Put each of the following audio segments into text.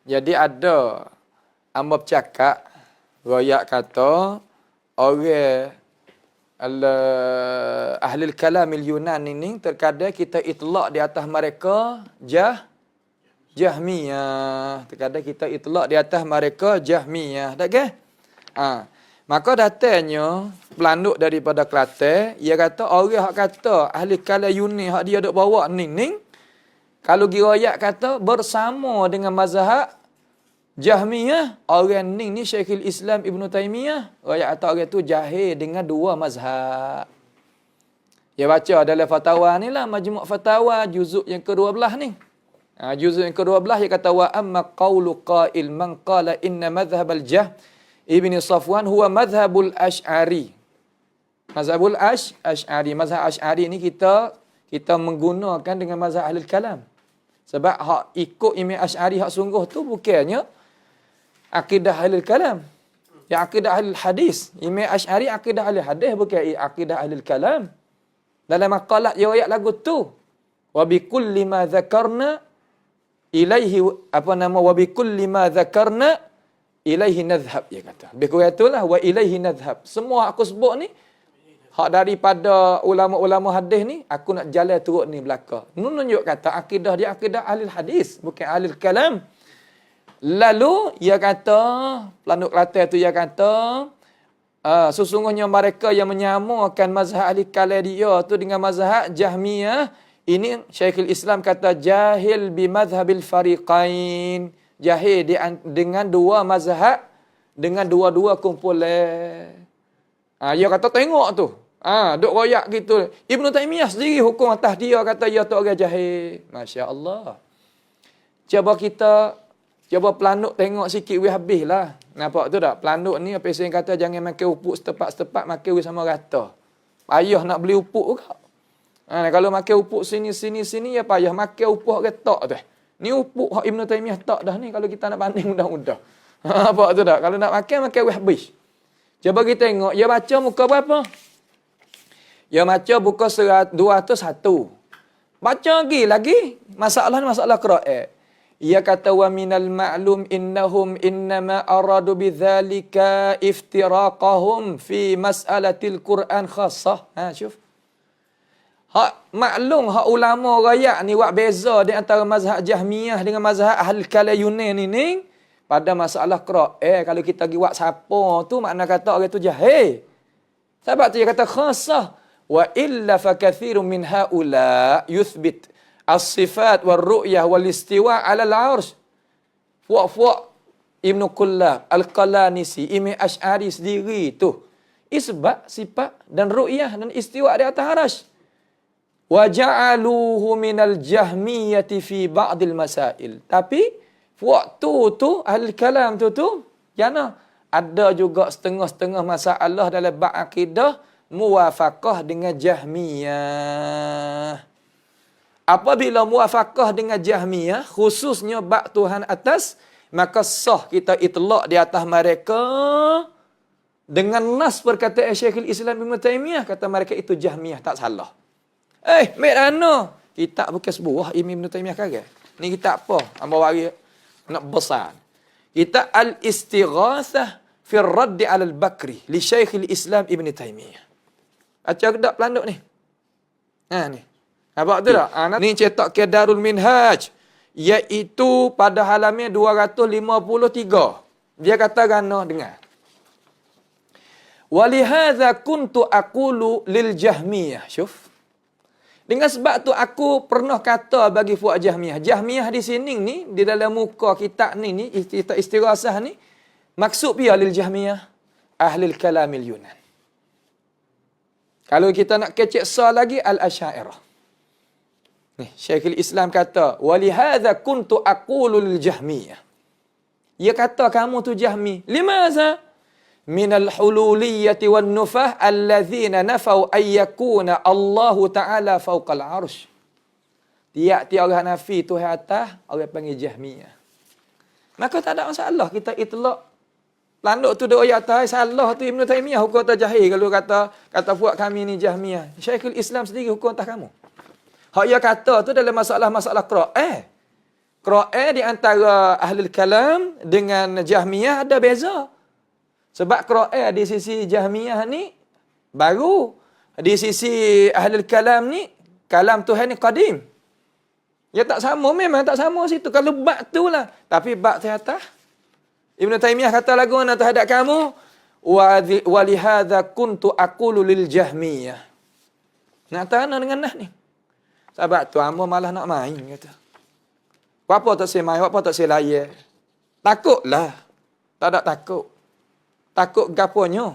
Jadi ada hamba bercakap, royak kata, orang ahli kalamil Yunan ini terkadang kita itlak di atas mereka Jahmiyah. Terkadang kita itlak di atas mereka Jahmiyah. Tak ke? Maka datanya pelanduk daripada Kelantan, ia kata orang hak kata ahli kalam Yunan hak dia dok bawa ning kalau giroyak kata bersama dengan mazhab Jahmiyah, orang ni Syekhul Islam Ibn Taymiyah. Royak kata orang tu jahil dengan dua mazhab. Dia baca dalam fatwa ni lah, Majmu' Fatawa juzuk yang ke-12 ni. Juzuk yang ke-12 dia kata wa amma qawlu qail man qala inna madhhab al-Jahm Ibn Safwan huwa madhhabul Asy'ari. Mazhabul Asy'ari. Mazhab Asy'ari ni kita menggunakan dengan mazhab Ahlul Kalam. Sebab hak ikut Imam Asy'ari hak sungguh tu bukannya akidah Ahlul Kalam. Yang akidah Ahlul Hadis. Imam Asy'ari akidah Ahlul Hadis bukan akidah Ahlul Kalam. Dalam maqalat riwayat lagu tu, wa bi kulli ma dzakarna ilaihi wa bi kulli ma dzakarna ilaihi nadhhab, dia kata. Lebih kurang itulah wa ilaihi nadhhab. Semua aku sebut ni hak daripada ulama-ulama hadis ni, aku nak jalan turut ni belaka. Menunjuk kata akidah dia akidah Ahlul Hadis, bukan Ahlul Kalam. Lalu ia kata, pelanduk Kelantan tu ia kata, sesungguhnya mereka yang menyamakan mazhab ahli kalam dia tu dengan mazhab Jahmiyah, ini Syekhul Islam kata jahil bi madhhabil fariqain. Jahil dengan dua mazhab, dengan dua-dua kumpulan. Dia kata tengok tu. Duk royak gitu. Ibn Taymiyah sendiri hukum atas dia, kata dia tu orang jahil. Masya Allah. Cuba pelanduk tengok sikit weh habis lah. Nampak tu tak? Pelanduk ni apa yang kata jangan makan upuk setepat-setepat, makan weh sama rata. Payah nak beli upuk juga. Kalau makan upuk sini, ya payah makan upuk retak tu. Ni upuk hak Ibn Taymiyah tak dah ni kalau kita nak banding mudah-mudah. Nampak tu tak? Kalau nak makan weh habis. Cuba kita tengok, dia baca muka berapa? Dia baca buka 201. Baca lagi. Masalah ni masalah qiraat. Ia kata wa minal ma'lum innahum innama aradu bidzalika iftiraqahum fi mas'alatil Quran khassah. Syuf. Hak maklum hak ulama rakyat ni buat beza di antara mazhab Jahmiyah dengan mazhab Ahlul Kalam Yunan ni pada masalah qiraat. Kalau kita pergi buat siapa tu makna kata orang tu jahil. Sebab tu dia kata khassah wa illa fa katsirun min haula yuthbit as-sifat wal-ru'yah wal-istiwa' 'ala al-'arsy. Fuak Ibn Kullab, Al-Qalanisi, Imam Asy'ari sendiri tu isbat sifat dan ru'yah dan istiwa' di atas arasy. Wa ja'aluhu minal jahmiyati fi ba'dil masail. Tapi waktu tu ahli kalam tu jana ada juga setengah-setengah masalah dalam bab akidah muwafaqah dengan Jahmiyah. Apabila muwafaqah dengan Jahmiyah, khususnya bab Tuhan atas, maka sah kita itlak di atas mereka dengan nas perkataan Syekhul Islam Ibn Taymiyah, kata mereka itu Jahmiyah, tak salah. Merana kitab bukan sebuah Ibn Taymiyah kagak. Ni kitab apa? Hamba wari nak besar. Kitab Al-Istighatsah fi ar-Radd 'ala al-Bakri li Syekhul Islam Ibn Taymiyah. Baca kedak pelanduk ni. Ni. Nampak tu tak? Ni cetak ke Darul Minhaj. Iaitu pada halaman 253. Dia kata gana dengar. Walihadza kuntu aqulu lil Jahmiyah. Syuf. Dengan sebab tu aku pernah kata bagi fuak Jahmiyah. Jahmiyah di sini ni, di dalam muka kitab ni, kitab Istighasah ni, maksud dia lil Jahmiyah Ahlul Kalamil Yunan. Kalau kita nak kecek lagi Al-Asy'ariyah. Nih, Syekhul Islam kata, walihadza kuntu aqulu lil Jahmiyah. Dia kata kamu tu Jahmi. Limaza? Minal hululiyyati wan nufah alladzina nafau ayyakuna Allahu Ta'ala fawqal arsy. Tiap-tiap orang nafi Tuhan atas, orang panggil Jahmiyah. Maka tak ada masalah kita itlak. Landuk tu dia ayat atas, salah tu Ibn Taymiyah hukum atas jahil. Kalau kata buat kami ni Jahmiyah. Syekhul Islam sendiri hukum atas kamu. Hak ia kata tu dalam masalah-masalah qiraat. Qira'ah di antara ahli kalam dengan Jahmiyah ada beza. Sebab qira'ah di sisi Jahmiyah ni baru. Di sisi ahli kalam ni, kalam Tuhan ni qadim. Ya tak sama, memang tak sama situ. Kalau bab tu lah. Tapi bab tu atas. Ibn Taymiyah kata lagu mana terhadap kamu? Wa lihadza kuntu aqulu lil Jahmiyah. Nak tanah dengan nah ni. Sebab tu hamba malah nak main kata. Apa tak saya main, apa tak saya layar. Takutlah. Tak ada takut. Takut gaponya.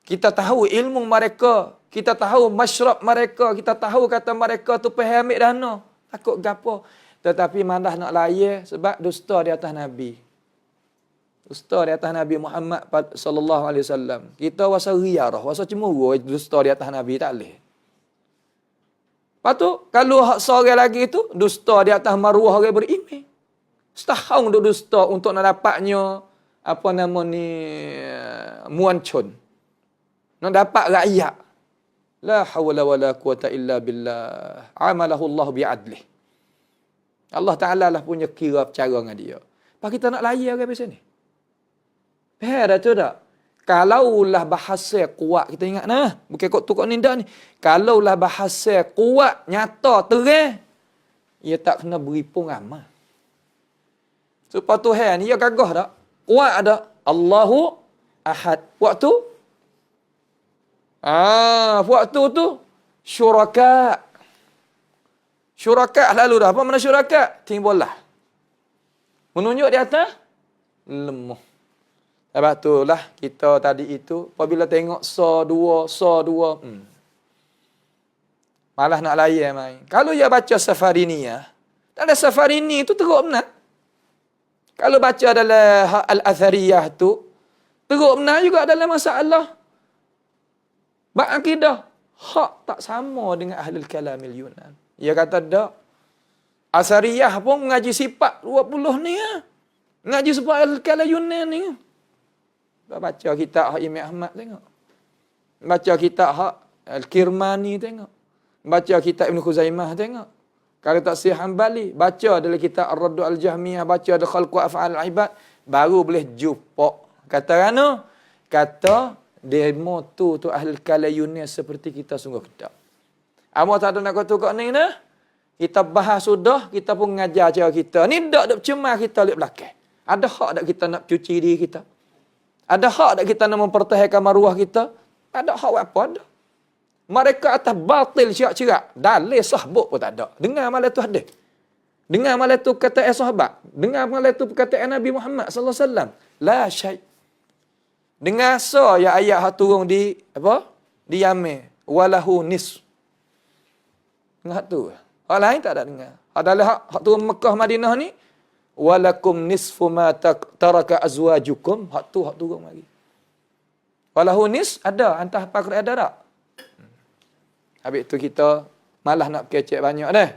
Kita tahu ilmu mereka, kita tahu masyrab mereka, kita tahu kata mereka tu faham ambil dana. Takut gapo. Tetapi malah nak layar sebab dusta di atas Nabi. Dusta di atas Nabi Muhammad sallallahu alaihi wasallam. Kita wasa riyarah, wasa cemuru dusta di atas Nabi tak leh. Lepas tu, kalau seorang lagi tu, dusta di atas maruah orang beriman. Setahun duk dusta untuk nak dapatnya, apa nama ni, muancun. Nak dapat rakyat. La hawla wa la quwata illa billah. Amalahu Allah bi'adlih. Allah Ta'ala lah punya kira cara dengan dia. Lepas kita nak layar orang biasa ni. Dah tu tak? Kalaulah bahasa kuat, kita ingat nah, bukan kok tu kok ninda ni. Kalaulah bahasa kuat, nyata, terang, ia tak kena beri pun amal. Supaya Tuhan ni, ia gagah tak? Kuat tak? Allahu Ahad. Waktu? Waktu tu, syuraka. Syuraka lalu dah. Apa mana syuraka? Timbullah. Menunjuk di atas, lemah. Sebab itulah kita tadi itu, apabila tengok sa dua, malah nak layar main. Kalau ia baca Safariniyah, tak ada Safarini itu teruk benar. Kalau baca dalam Al-Athariyah tu, teruk benar juga dalam masalah bab akidah. Hak tak sama dengan Ahli Kalamil Yunan. Ia kata tak. Asariyah pun mengaji sifat 20 ni. Mengaji sifat Ahli Kalamil Yunan ni. Baca kitab hak Imam Ahmad tengok. Baca kitab hak Al-Kirmani tengok. Baca kitab Ibn Khuzaimah tengok. Kalau tak Syekh Hanbali, baca dalam kitab Ar-Raddu Al-Jahmiyah, baca dalam Khalqu Af'al Al-Ibad, baru boleh jumpa. Kata mana? Kata demo tu Ahli Kalayunia seperti kita sungguh kedak. Amo tak ada nak kata kau ni nah. Kita bahas sudah, kita pun ngajar cara kita. Ni dak cemar kita lihat belakang. Ada hak dak kita nak cuci diri kita? Ada hak tak kita nak mempertahankan maruah kita? Tak ada hak apa ada. Mereka atas batil syiak-syiak. Dalil sahbuk pun tak ada. Dengar malah tu hadis. Dengar malah tu kata sahabat. Dengar malah tu perkataan Nabi Muhammad sallallahu alaihi wasallam. La syai'. Dengar so ya ayat hak turun di apa? Di Yaman. Walahu nis. Dengar tu. Hak lain tak ada dengar. Adalah hak turun Mekah Madinah ni. Walakum nisfu ma taraka azwajukum. Hak tu turun lagi. Walahu nis ada. Antah pakar ada tak? Habis tu kita malah nak kecek banyak dah.